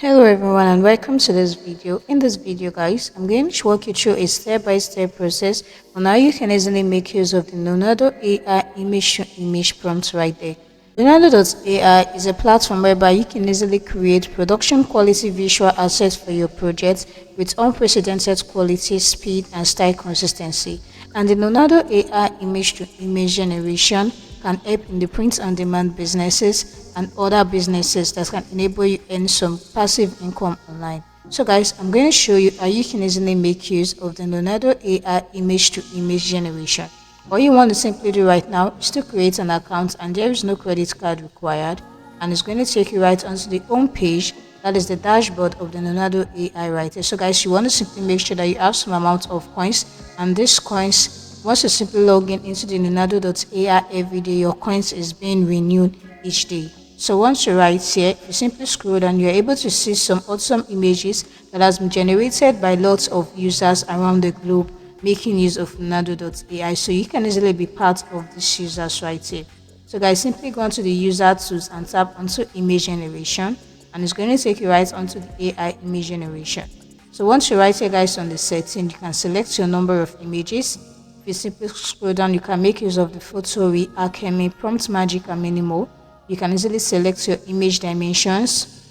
Hello everyone and welcome to this video. In this video guys, I'm going to walk you through a step-by-step process on how you can easily make use of the Leonardo AI image to image prompt right there. Leonardo AI is a platform whereby you can easily create production quality visual assets for your project with unprecedented quality, speed and style consistency. And the Leonardo AI image to image generation can help in the print on demand businesses and other businesses that can enable you earn some passive income online. So guys, I'm going to show you how you can easily make use of the Leonardo AI image to image generation. All you want to simply do right now is to create an account, and there is no credit card required, and it's going to take you right onto the home page, that is the dashboard of the Leonardo AI right there. So guys, you want to simply make sure that you have some amount of coins, and these coins, once you simply log in into the Leonardo.ai every day, your coins is being renewed each day. So once you're right here, you simply scroll down, you're able to see some awesome images that has been generated by lots of users around the globe making use of Leonardo.ai. So you can easily be part of these users right here. So guys, simply go onto the user tools and tap onto image generation, and it's going to take you right onto the AI image generation. So once you're right here guys on the setting, you can select your number of images. If you simply scroll down, you can make use of the photo, alchemy, prompt magic and minimal. You can easily select your image dimensions.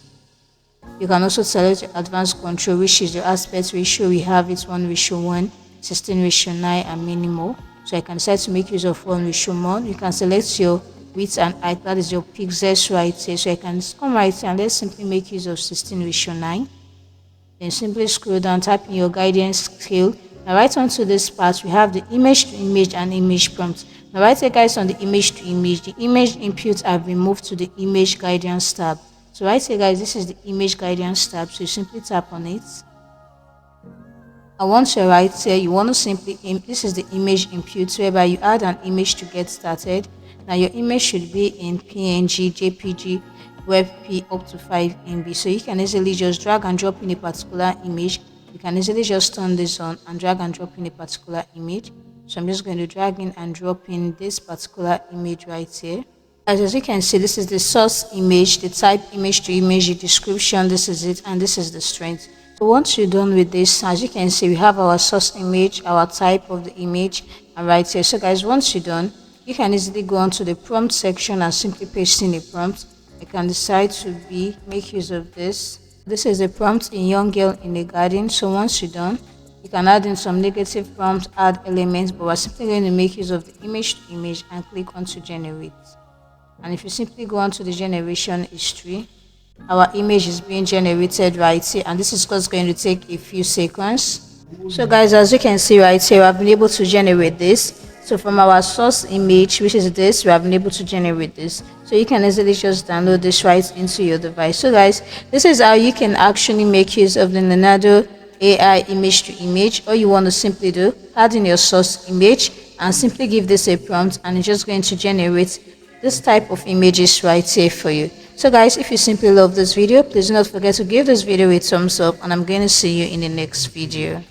You can also select your advanced control, which is your aspect ratio. We have it 1:1, 16:9 and minimal. So I can decide to make use of 1:1. You can select your width and height, that is your pixels right here. So I can come right here and let's simply make use of 16:9. Then simply scroll down, type in your guidance scale. Now right onto this part, we have the image to image and image prompt. Now right here guys on the image to image, the image inputs have been moved to the image guidance tab. So right here guys, this is the image guidance tab, so you simply tap on it. And once you're right here, you want to simply this is the image input, whereby you add an image to get started. Now your image should be in PNG, JPG, WebP up to 5 MB. So you can easily just drag and drop in a particular image. You can easily just turn this on and drag and drop in a particular image. So I'm just going to drag in and drop in this particular image right here. As you can see, this is the source image, the type image to image, the description, this is it, and this is the strength. So once you're done with this, as you can see, we have our source image, our type of the image, and right here. So guys, once you're done, you can easily go on to the prompt section and simply paste in a prompt. You can decide to make use of this. This is a prompt in young girl in the garden. So once you're done, you can add in some negative prompts, add elements, but we're simply going to make use of the image to image and click on to generate. And if you simply go on to the generation history, our image is being generated right here, and this is just going to take a few seconds. So guys, as you can see right here, I've been able to generate this. So from our source image, which is this, we have been able to generate this. So you can easily just download this right into your device. So guys, this is how you can actually make use of the Leonardo AI image to image. All you want to simply do, add in your source image and simply give this a prompt, and it's just going to generate this type of images right here for you. So guys, if you simply love this video, please do not forget to give this video a thumbs up, and I'm going to see you in the next video.